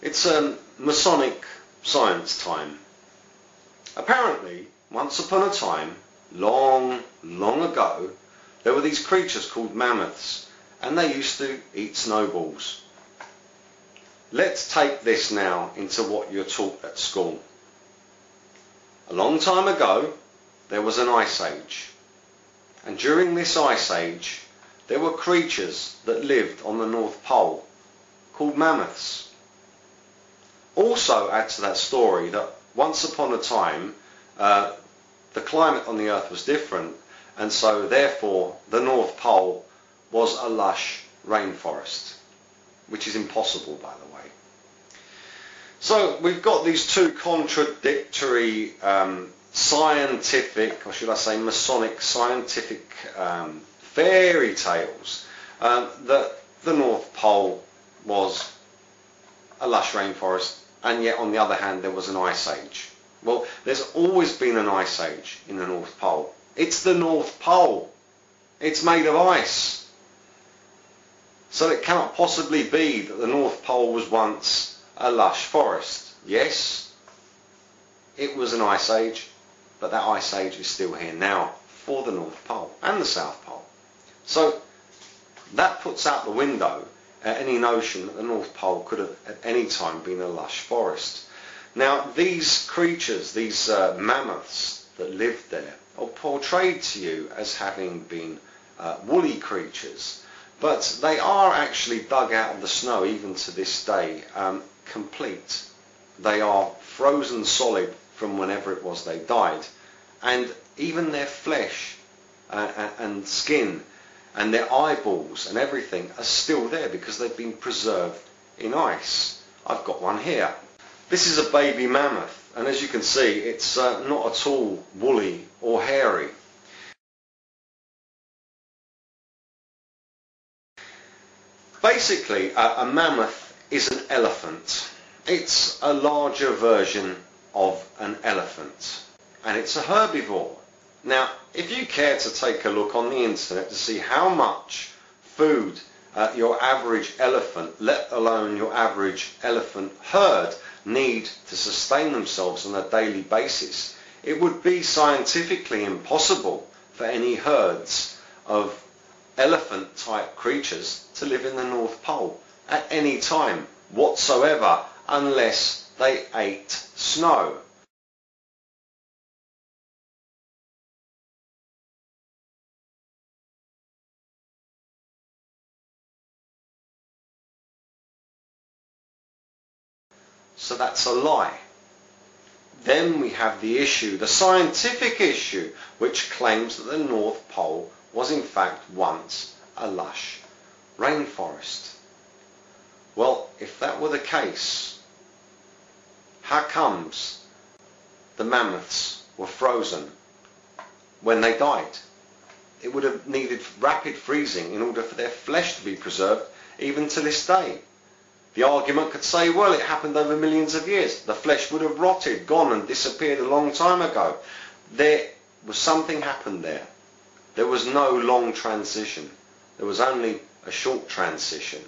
It's Masonic science time. Apparently, once upon a time, long, long ago, there were these creatures called mammoths, and they used to eat snowballs. Let's take this now into what you're taught at school. A long time ago, there was an ice age. And during this ice age, there were creatures that lived on the North Pole called mammoths. Also add to that story that once upon a time, the climate on the Earth was different, and so therefore the North Pole was a lush rainforest, which is impossible, by the way. So we've got these two contradictory scientific, or should I say Masonic scientific fairy tales that the North Pole was a lush rainforest, and yet on the other hand there was an ice age. Well, there's always been an ice age in the North Pole. It's the North Pole. It's made of ice. So it cannot possibly be that the North Pole was once a lush forest. Yes, it was an ice age, but that ice age is still here now for the North Pole and the South Pole. So that puts out the window any notion that the North Pole could have at any time been a lush forest. Now these creatures, these mammoths that lived there, are portrayed to you as having been woolly creatures, but they are actually dug out of the snow even to this day, complete. They are frozen solid from whenever it was they died, and even their flesh and skin and their eyeballs and everything are still there because they've been preserved in ice. I've got one here. This is a baby mammoth, and as you can see, it's not at all woolly or hairy. Basically, a mammoth is an elephant. It's a larger version of an elephant, and it's a herbivore. Now, if you care to take a look on the internet to see how much food your average elephant, let alone your average elephant herd, need to sustain themselves on a daily basis, it would be scientifically impossible for any herds of elephant-type creatures to live in the North Pole at any time whatsoever unless they ate snow. So that's a lie. Then we have the issue, the scientific issue, which claims that the North Pole was in fact once a lush rainforest. Well, if that were the case, how comes the mammoths were frozen when they died? It would have needed rapid freezing in order for their flesh to be preserved even to this day. The argument could say, well, it happened over millions of years. The flesh would have rotted, gone and disappeared a long time ago. There was something happened there. There was no long transition. There was only a short transition.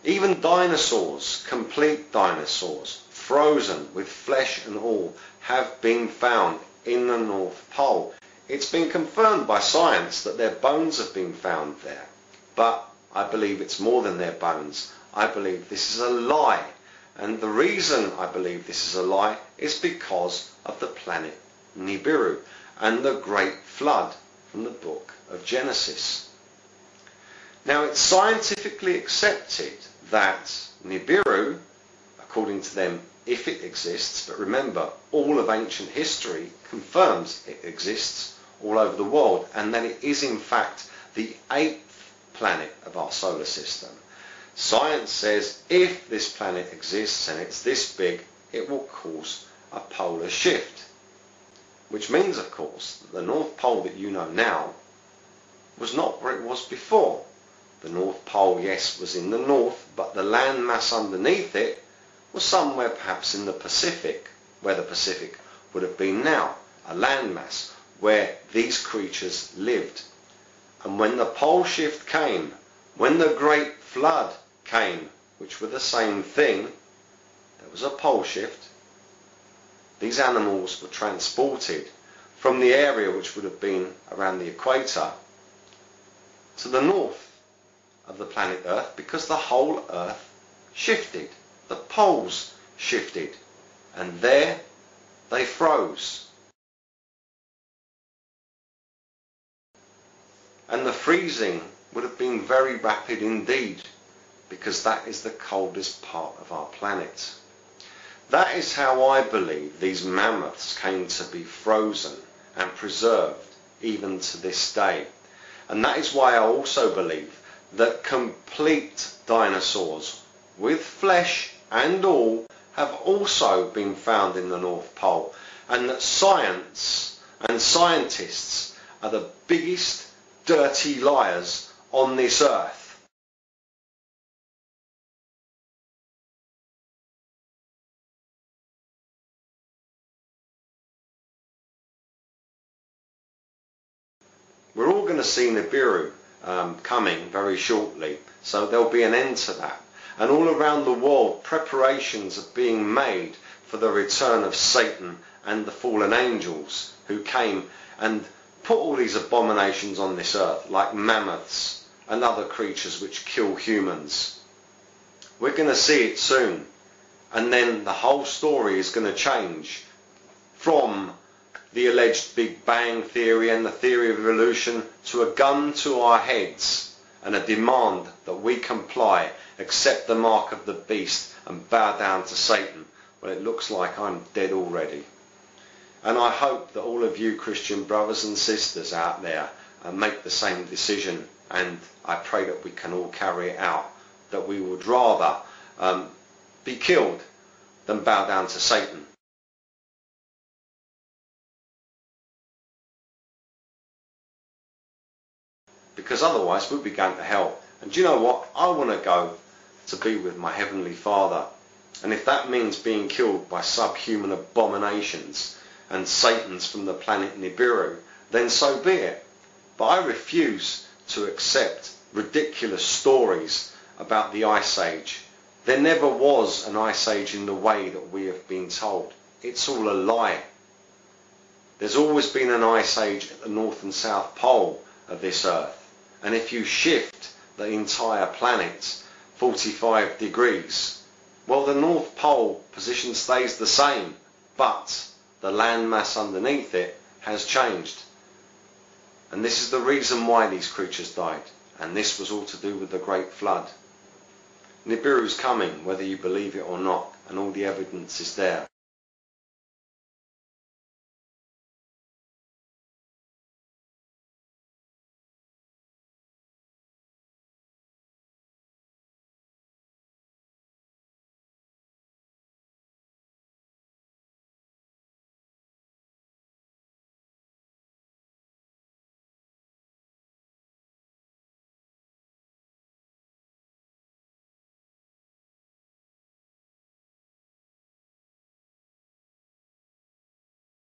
Even dinosaurs, complete dinosaurs, frozen with flesh and all, have been found in the North Pole. It's been confirmed by science that their bones have been found there. But I believe it's more than their bones. I believe this is a lie. And the reason I believe this is a lie is because of the planet Nibiru and the Great Flood from the book of Genesis. Now it's scientifically accepted that Nibiru, according to them, if it exists, but remember, all of ancient history confirms it exists all over the world, and that it is in fact the 8th planet of our solar system. Science says if this planet exists and it's this big, it will cause a polar shift, which means, of course, that the North Pole that you know now was not where it was before. The North Pole, yes, was in the north, but the land mass underneath it was somewhere perhaps in the Pacific, where the Pacific would have been now, a land mass where these creatures lived. And when the pole shift came, when the Great Flood came, which were the same thing. There was a pole shift. These animals were transported from the area which would have been around the equator to the north of the planet Earth, because the whole Earth shifted. The poles shifted, and there they froze. And the freezing would have been very rapid indeed, because that is the coldest part of our planet. That is how I believe these mammoths came to be frozen and preserved even to this day. And that is why I also believe that complete dinosaurs with flesh and all have also been found in the North Pole, and that science and scientists are the biggest dirty liars on this earth. We're all going to see Nibiru coming very shortly, so there'll be an end to that. And all around the world, preparations are being made for the return of Satan and the fallen angels who came and put all these abominations on this earth, like mammoths and other creatures which kill humans. We're going to see it soon, and then the whole story is going to change from the alleged Big Bang theory and the theory of evolution to a gun to our heads and a demand that we comply, accept the mark of the beast and bow down to Satan. Well, it looks like I'm dead already. And I hope that all of you Christian brothers and sisters out there make the same decision, and I pray that we can all carry it out, that we would rather be killed than bow down to Satan. Because otherwise we'll be going to hell. And do you know what? I want to go to be with my Heavenly Father. And if that means being killed by subhuman abominations and Satans from the planet Nibiru, then so be it. But I refuse to accept ridiculous stories about the Ice Age. There never was an Ice Age in the way that we have been told. It's all a lie. There's always been an Ice Age at the North and South Pole of this Earth. And if you shift the entire planet 45 degrees, well, the North Pole position stays the same, but the land mass underneath it has changed. And this is the reason why these creatures died. And this was all to do with the Great Flood. Nibiru's coming, whether you believe it or not, and all the evidence is there.